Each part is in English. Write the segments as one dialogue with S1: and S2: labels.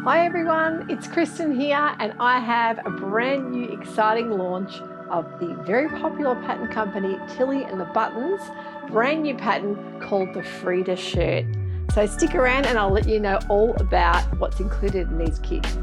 S1: Hi everyone, it's Kristen here and I have a brand new exciting launch of the very popular pattern company Tilly and the Buttons, brand new pattern called the Frida shirt. So stick around and I'll let you know all about what's included in these kits.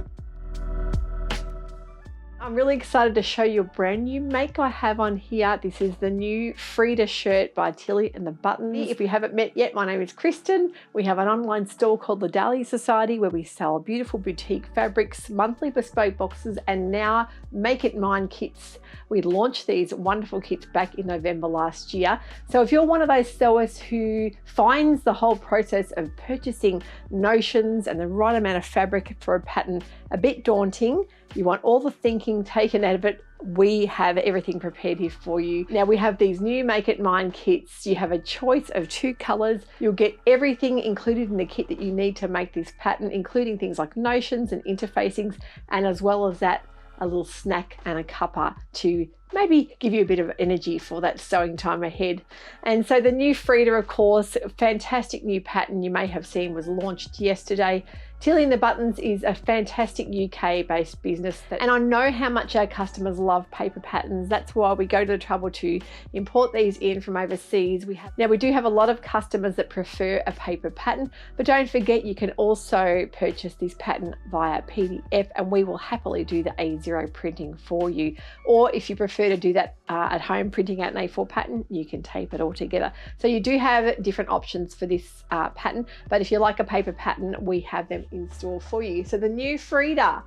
S1: I'm really excited to show you a brand new make I have on here. This is the new Frida shirt by Tilly and the Buttons. If we haven't met yet, my name is Kristen. We have an online store called the Dahliasewciety where we sell beautiful boutique fabrics, monthly bespoke boxes, and now Make It Mine kits. We launched these wonderful kits back in November last year. So if you're one of those sewers who finds the whole process of purchasing notions and the right amount of fabric for a pattern a bit daunting, you want all the thinking taken out of it, we have everything prepared here for you. Now we have these new Make It Mine kits. You have a choice of 2 colors. You'll get everything included in the kit that you need to make this pattern, including things like notions and interfacings, and as well as that, a little snack and a cuppa to maybe give you a bit of energy for that sewing time ahead. And so the new Frida, of course, fantastic new pattern you may have seen was launched yesterday. Tilly and the Buttons is a fantastic UK-based business, and I know how much our customers love paper patterns. That's why we go to the trouble to import these in from overseas. Now we do have a lot of customers that prefer a paper pattern, but don't forget you can also purchase this pattern via PDF, and we will happily do the A0 printing for you. Or if you prefer to do that at home, printing out an A4 pattern, you can tape it all together. So you do have different options for this pattern, but if you like a paper pattern, we have them in store for you. So the new Frida,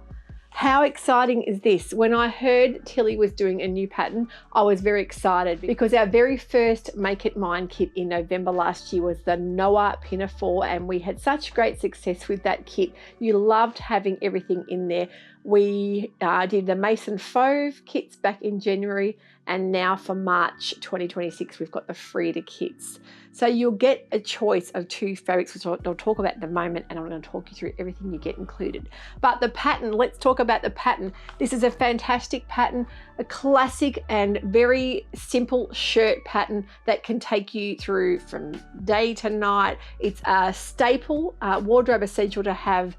S1: how exciting is this? When I heard Tilly was doing a new pattern, I was very excited because our very first Make It Mine kit in November last year was the Noah Pinafore, and we had such great success with that kit. You loved having everything in there. We did the Mason Fauve kits back in January, and now for March 2026 we've got the Frida kits. So you'll get a choice of 2 fabrics, which I'll talk about in a moment, and I'm going to talk you through everything you get included. But the pattern, let's talk about the pattern. This is a fantastic pattern, a classic and very simple shirt pattern that can take you through from day to night. It's a staple, wardrobe essential to have.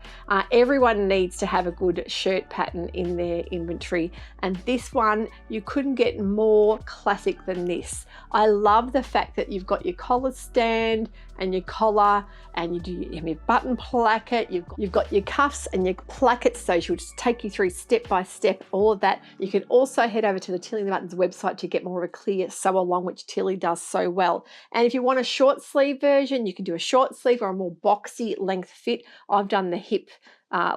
S1: Everyone needs to have a good shirt pattern in their inventory, and this one, you couldn't get more classic than this. I love the fact that you've got your collar stand and your collar, and you do your button placket, you've got your cuffs and your plackets, so she'll just take you through step by step all of that. You can also head over to the Tilly and the Buttons website to get more of a clear sew along, which Tilly does so well. And if you want a short sleeve version, you can do a short sleeve or a more boxy length fit. I've done the hip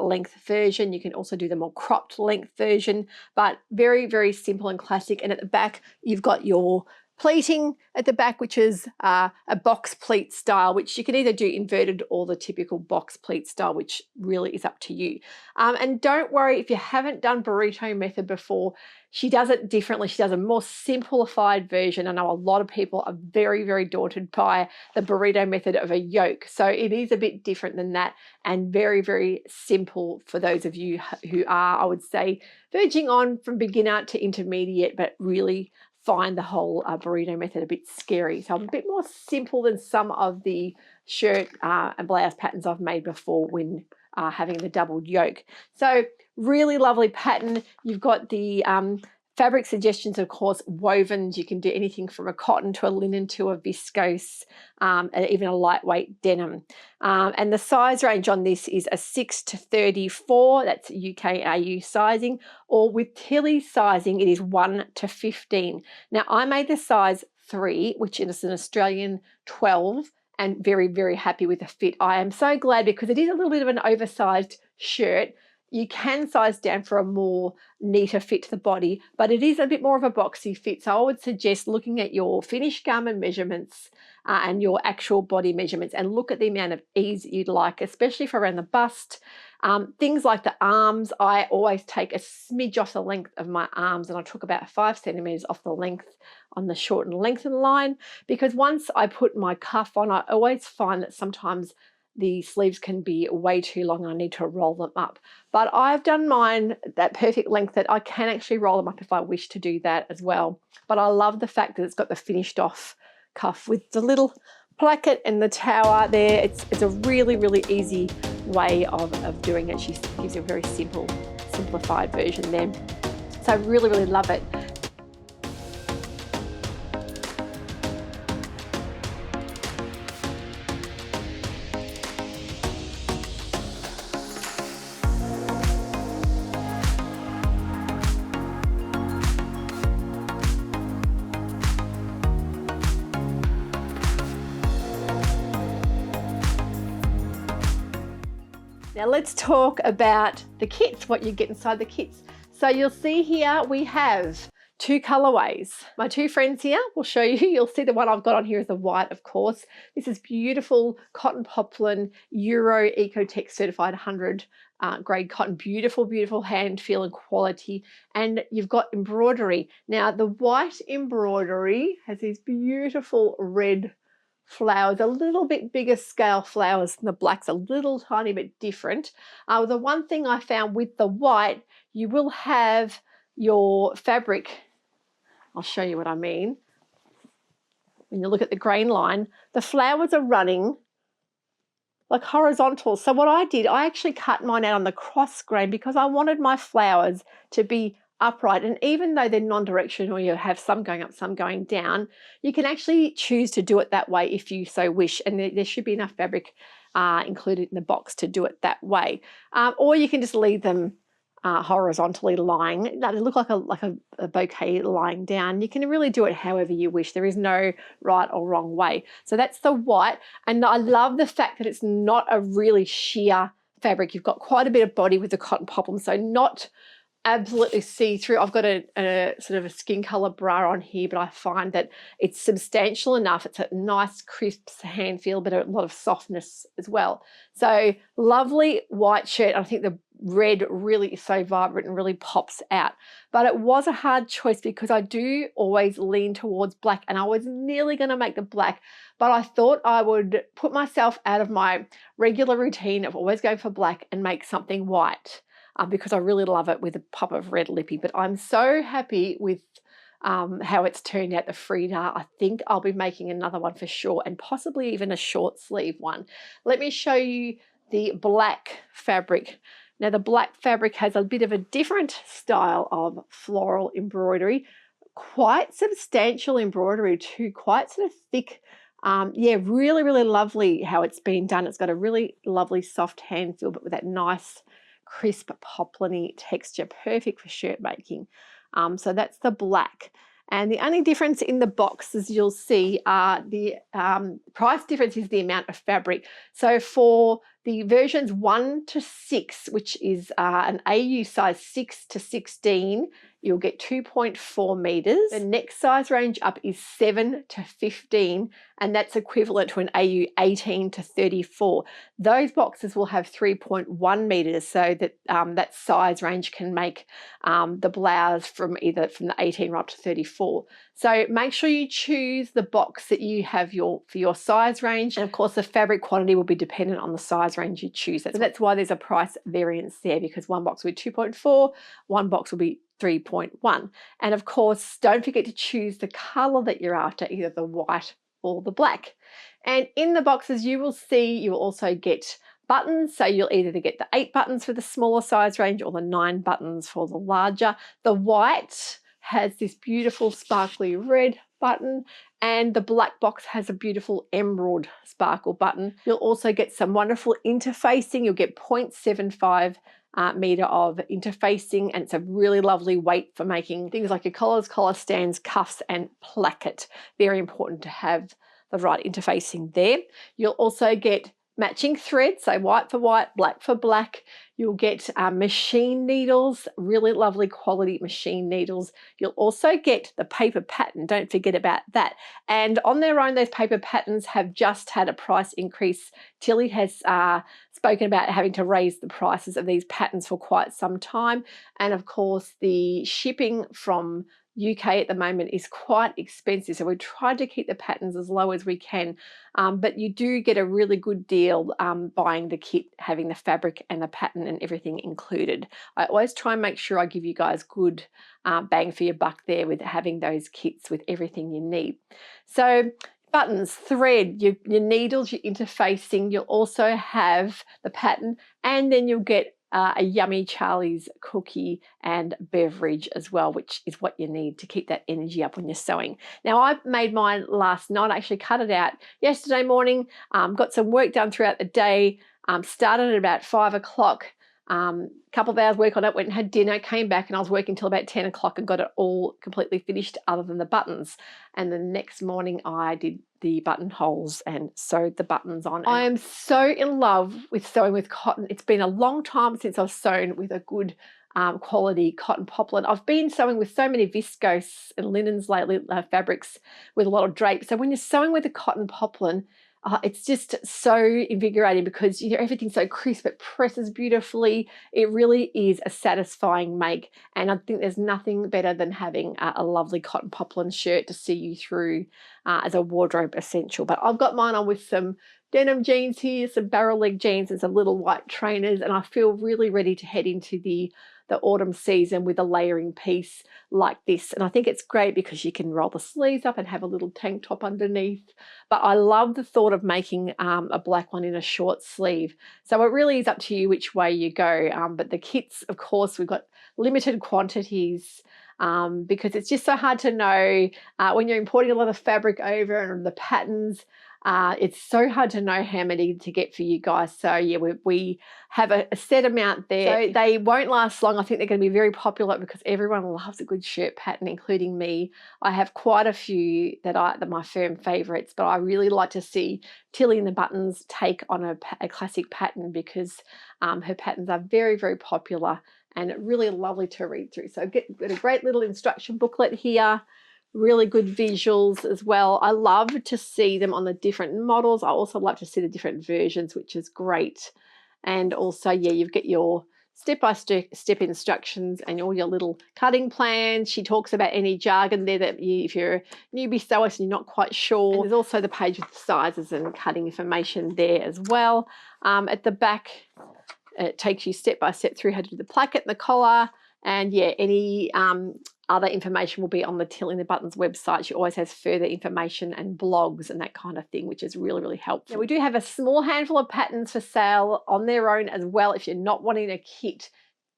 S1: length version. You can also do the more cropped length version, but very, very simple and classic. And at the back, you've got your pleating at the back, which is a box pleat style, which you can either do inverted or the typical box pleat style, which really is up to you. And don't worry if you haven't done burrito method before. She does it differently. She does a more simplified version. I know a lot of people are very, very daunted by the burrito method of a yoke. So it is a bit different than that, and very, very simple for those of you who are, I would say, verging on from beginner to intermediate, but really find the whole burrito method a bit scary. So I'm a bit more simple than some of the shirt and blouse patterns I've made before when having the doubled yoke. So really lovely pattern. You've got the fabric suggestions, of course, wovens. You can do anything from a cotton to a linen to a viscose, and even a lightweight denim. And the size range on this is a 6 to 34. That's UK AU sizing, or with Tilly's sizing, it is 1 to 15. Now I made the size 3, which is an Australian 12, and very, very happy with the fit. I am so glad because it is a little bit of an oversized shirt. You can size down for a more neater fit to the body, but it is a bit more of a boxy fit. So I would suggest looking at your finished garment measurements and your actual body measurements, and look at the amount of ease you'd like, especially for around the bust. Things like the arms, I always take a smidge off the length of my arms, and I took about 5 centimeters off the length on the short and lengthen line, because once I put my cuff on, I always find that sometimes the sleeves can be way too long and I need to roll them up. But I've done mine that perfect length that I can actually roll them up if I wish to do that as well. But I love the fact that it's got the finished off cuff with the little placket and the tower there. It's a really, really easy way of doing it. She gives you a very simplified version there. So I really, really love it. Now let's talk about the kits, what you get inside the kits. So you'll see here we have 2 colorways. My 2 friends here will show you. You'll see the one I've got on here is the white, of course. This is beautiful cotton poplin Euro Ecotech certified 100 grade cotton. Beautiful, beautiful hand feel and quality. And you've got embroidery. Now the white embroidery has these beautiful red flowers, a little bit bigger scale flowers than the black's, a little tiny bit different. The one thing I found with the white, you will have your fabric, I'll show you what I mean. When you look at the grain line, the flowers are running like horizontal. So what I did, I actually cut mine out on the cross grain because I wanted my flowers to be upright. And even though they're non-directional, you have some going up, some going down, you can actually choose to do it that way if you so wish. And there should be enough fabric included in the box to do it that way. Or you can just leave them horizontally lying. They look like a bouquet lying down. You can really do it however you wish. There is no right or wrong way. So that's the white. And I love the fact that it's not a really sheer fabric. You've got quite a bit of body with the cotton poplin, so not absolutely see-through. I've got a sort of a skin color bra on here, but I find that it's substantial enough. It's a nice crisp hand feel, but a lot of softness as well. So lovely white shirt. I think the red really is so vibrant and really pops out. But it was a hard choice because I do always lean towards black, and I was nearly going to make the black, but I thought I would put myself out of my regular routine of always going for black and make something white. Because I really love it with a pop of red lippy. But I'm so happy with how it's turned out, the Frida. I think I'll be making another one for sure, and possibly even a short sleeve one. Let me show you the black fabric. Now the black fabric has a bit of a different style of floral embroidery, quite substantial embroidery too, quite sort of thick. Yeah, really, really lovely how it's been done. It's got a really lovely soft hand feel, but with that nice crisp poplin-y texture, perfect for shirt making. So that's the black. And the only difference in the boxes you'll see are the price difference is the amount of fabric. So for the versions 1 to 6, which is an AU size 6 to 16, you'll get 2.4 meters. The next size range up is 7 to 15, and that's equivalent to an AU 18 to 34. Those boxes will have 3.1 meters, so that that size range can make the blouse from the 18 right up to 34. So make sure you choose the box that you have for your size range, and of course the fabric quantity will be dependent on the size range you choose. So that's why there's a price variance there, because one box will be 2.4, one box will be 3.1. And of course, don't forget to choose the color that you're after, either the white or the black. And in the boxes you will see, you will also get buttons. So you'll either get the 8 buttons for the smaller size range or the 9 buttons for the larger. The white has this beautiful sparkly red button, and the black box has a beautiful emerald sparkle button. You'll also get some wonderful interfacing. You'll get 0.75 meter of interfacing, and it's a really lovely weight for making things like your collars, collar stands, cuffs, and placket. Very important to have the right interfacing there. You'll also get matching thread, so white for white, black for black. You'll get machine needles, really lovely quality machine needles. You'll also get the paper pattern, don't forget about that. And on their own, those paper patterns have just had a price increase. Tilly has spoken about having to raise the prices of these patterns for quite some time. And of course, the shipping from UK at the moment is quite expensive, so we tried to keep the patterns as low as we can, but you do get a really good deal buying the kit, having the fabric and the pattern and everything included. I always try and make sure I give you guys good bang for your buck there with having those kits with everything you need. So buttons, thread, your needles, your interfacing. You'll also have the pattern, and then you'll get a yummy Charlie's cookie and beverage as well, which is what you need to keep that energy up when you're sewing. Now, I made mine last night. I actually cut it out yesterday morning, got some work done throughout the day, started at about 5 o'clock. Couple of hours work on it, went and had dinner, came back, and I was working till about 10 o'clock and got it all completely finished other than the buttons. And the next morning I did the buttonholes and sewed the buttons on. I am so in love with sewing with cotton. It's been a long time since I've sewn with a good quality cotton poplin. I've been sewing with so many viscose and linens lately, fabrics with a lot of drape. So when you're sewing with a cotton poplin, it's just so invigorating because everything's so crisp, it presses beautifully. It really is a satisfying make, and I think there's nothing better than having a lovely cotton poplin shirt to see you through as a wardrobe essential. But I've got mine on with some denim jeans here, some barrel leg jeans and some little white trainers, and I feel really ready to head into the autumn season with a layering piece like this. And I think it's great because you can roll the sleeves up and have a little tank top underneath. But I love the thought of making a black one in a short sleeve. So it really is up to you which way you go. But the kits, of course, we've got limited quantities because it's just so hard to know when you're importing a lot of fabric over and the patterns. It's so hard to know how many to get for you guys. So yeah, we have a set amount there. So they won't last long. I think they're going to be very popular because everyone loves a good shirt pattern, including me. I have quite a few that are my firm favorites, but I really like to see Tilly and the Buttons take on a classic pattern because her patterns are very, very popular and really lovely to read through. So get a great little instruction booklet here. Really good visuals as well. I love to see them on the different models. I also love to see the different versions, which is great. And also, yeah, you've got your step-by-step instructions and all your little cutting plans. She talks about any jargon there that if you're a newbie sewer and you're not quite sure. And there's also the page with the sizes and cutting information there as well. At the back, it takes you step-by-step through how to do the placket and the collar. And yeah, any other information will be on the Tilly and the Buttons website. She always has further information and blogs and that kind of thing, which is really, really helpful. Now, we do have a small handful of patterns for sale on their own as well if you're not wanting a kit.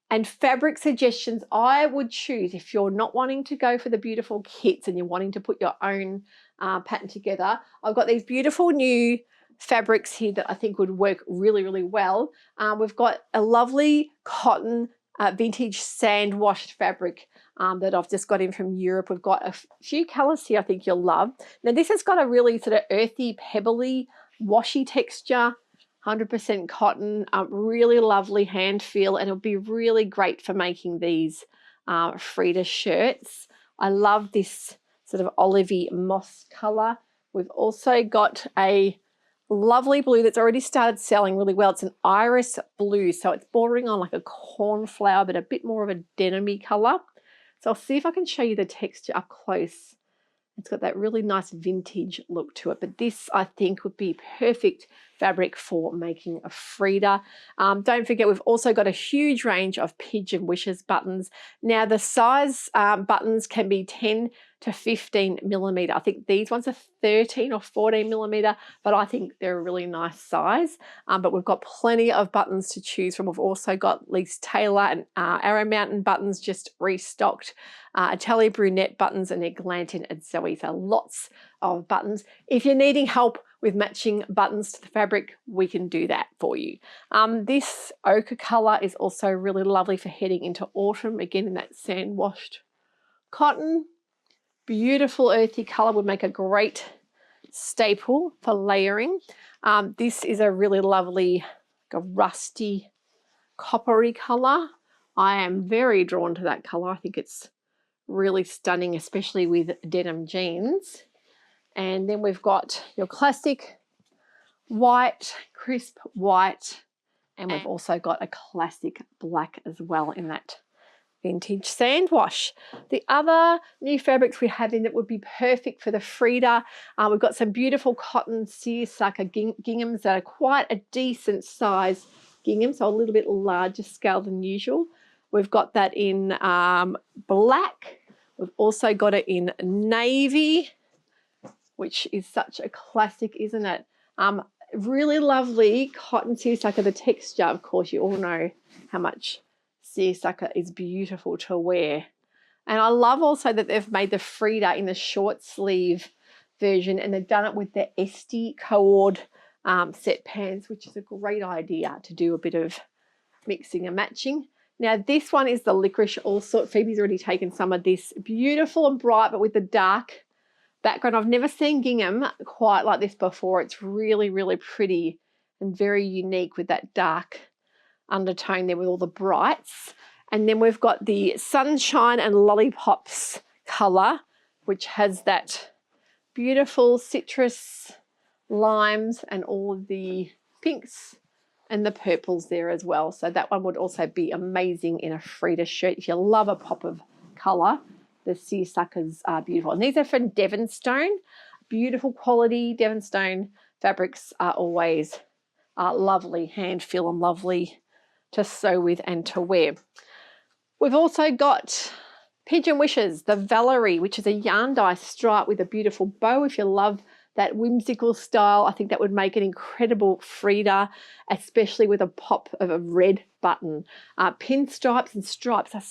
S1: And fabric suggestions, I would choose if you're not wanting to go for the beautiful kits and you're wanting to put your own pattern together. I've got these beautiful new fabrics here that I think would work really, really well. We've got a lovely cotton vintage sand washed fabric that I've just got in from Europe. We've got a few colours here I think you'll love. Now this has got a really sort of earthy, pebbly, washy texture, 100% cotton, really lovely hand feel, and it'll be really great for making these Frida shirts. I love this sort of olivey moss colour. We've also got a lovely blue that's already started selling really well. It's an iris blue, so it's bordering on like a cornflower, but a bit more of a denim-y colour. So I'll see if I can show you the texture up close. It's got that really nice vintage look to it, but this I think would be perfect fabric for making a Frida. Don't forget we've also got a huge range of pigeon wishes buttons. Now the size buttons can be 10 to 15 millimeter. I think these ones are 13 or 14 millimeter, but I think they're a really nice size. But we've got plenty of buttons to choose from. We've also got Lise Taylor and Arrow Mountain buttons just restocked, Atelier Brunette buttons and Eglantin and Zoe. So lots of buttons. If you're needing help with matching buttons to the fabric, we can do that for you. This ochre color is also really lovely for heading into autumn, again in that sand washed cotton. Beautiful earthy color, would make a great staple for layering. This is a really lovely like a rusty coppery color. I am very drawn to that color. I think it's really stunning, especially with denim jeans. And then we've got your classic white, crisp white, and we've also got a classic black as well in that vintage sand wash. The other new fabrics we have in that would be perfect for the Frida, we've got some beautiful cotton seersucker ginghams that are quite a decent size gingham, so a little bit larger scale than usual. We've got that in black. We've also got it in navy, which is such a classic, isn't it? Really lovely cotton seersucker. The texture, of course, you all know how much seersucker is beautiful to wear. And I love also that they've made the Frida in the short sleeve version, and they've done it with the Esty cord set pants, which is a great idea to do a bit of mixing and matching. Now this one is the licorice also. Phoebe's already taken some of this. Beautiful and bright, but with the dark background. I've never seen gingham quite like this before. It's really, really pretty and very unique with that dark undertone there with all the brights. And then we've got the Sunshine and Lollipops colour, which has that beautiful citrus, limes, and all of the pinks and the purples there as well. So that one would also be amazing in a Frida shirt. If you love a pop of colour, the seersuckers are beautiful. And these are from Devonstone. Beautiful quality. Devonstone fabrics are always lovely, hand feel and lovely to sew with and to wear. We've also got Pigeon Wishes, the Valerie, which is a yarn dye stripe with a beautiful bow. If you love that whimsical style, I think that would make an incredible Frida, especially with a pop of a red button. Pinstripes and stripes are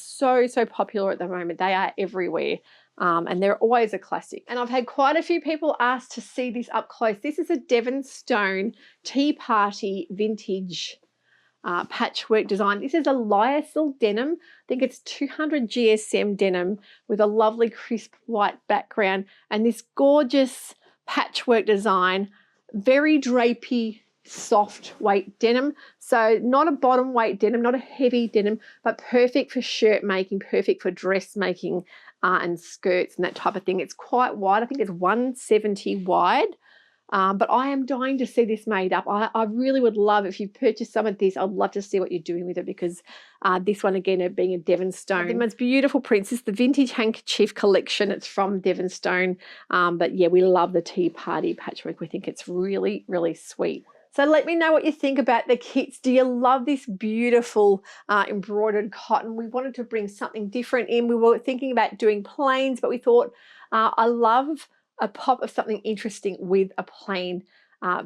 S1: so popular at the moment. They are everywhere. And they're always a classic. And I've had quite a few people ask to see this up close. This is a Devonstone Tea Party vintage patchwork design. This is a lyocell denim. I think it's 200 GSM denim with a lovely crisp white background and this gorgeous patchwork design. Very drapey, soft weight denim. So not a bottom weight denim, not a heavy denim, but perfect for shirt making, perfect for dress making and skirts and that type of thing. It's quite wide. I think it's 170 wide. But I am dying to see this made up. I really would love, if you purchase some of this, I'd love to see what you're doing with it, because this one, again, being a Devonstone. The most beautiful prints is the Vintage Handkerchief collection. It's from Devonstone. But yeah, we love the Tea Party patchwork. We think it's really, really sweet. So let me know what you think about the kits. Do you love this beautiful embroidered cotton? We wanted to bring something different in. We were thinking about doing plains, but we thought I love a pop of something interesting with a plain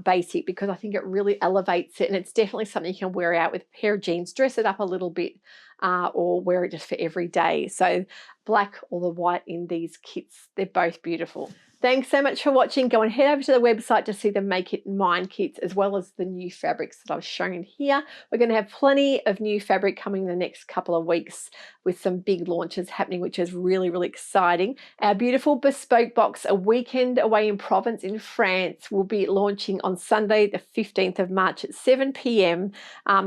S1: basic, because I think it really elevates it, and it's definitely something you can wear out with a pair of jeans, dress it up a little bit, or wear it just for every day. So black or the white in these kits, they're both beautiful. Thanks so much for watching. Go and head over to the website to see the Make It Mine kits, as well as the new fabrics that I've shown here. We're going to have plenty of new fabric coming in the next couple of weeks with some big launches happening, which is really, really exciting. Our beautiful bespoke box, A Weekend Away in Provence in France, will be launching on Sunday, the 15th of March at 7 p.m.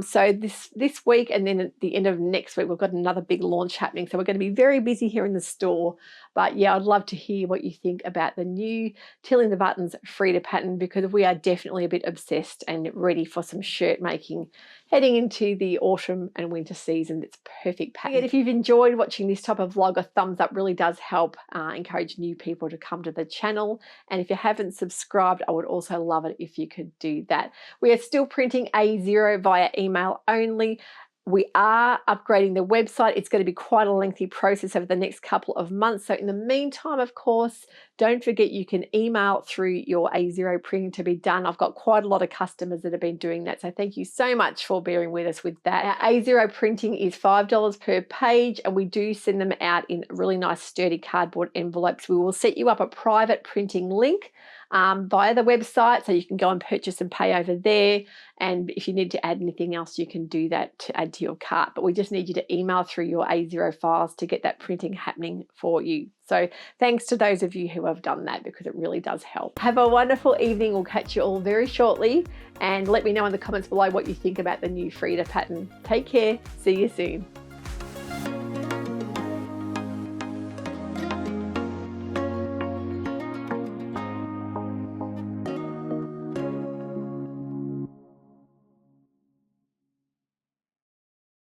S1: So this week, and then at the end of next week, we've got another big launch happening. So we're going to be very busy here in the store. But yeah, I'd love to hear what you think about the new Till in the Buttons Frida pattern, because we are definitely a bit obsessed and ready for some shirt making heading into the autumn and winter season. It's perfect pattern. And if you've enjoyed watching this type of vlog, a thumbs up really does help encourage new people to come to the channel. And if you haven't subscribed, I would also love it if you could do that. We are still printing A0 via email only. We are upgrading the website. It's going to be quite a lengthy process over the next couple of months. So in the meantime, of course, don't forget you can email through your A0 printing to be done. I've got quite a lot of customers that have been doing that. So thank you so much for bearing with us with that. Our A0 printing is $5 per page, and we do send them out in really nice sturdy cardboard envelopes. We will set you up a private printing link via the website, so you can go and purchase and pay over there. And if you need to add anything else, you can do that to add to your cart. But we just need you to email through your A0 files to get that printing happening for you. So thanks to those of you who have done that, because it really does help. Have a wonderful evening. We'll catch you all very shortly, and let me know in the comments below what you think about the new Frida pattern. Take care. See you soon.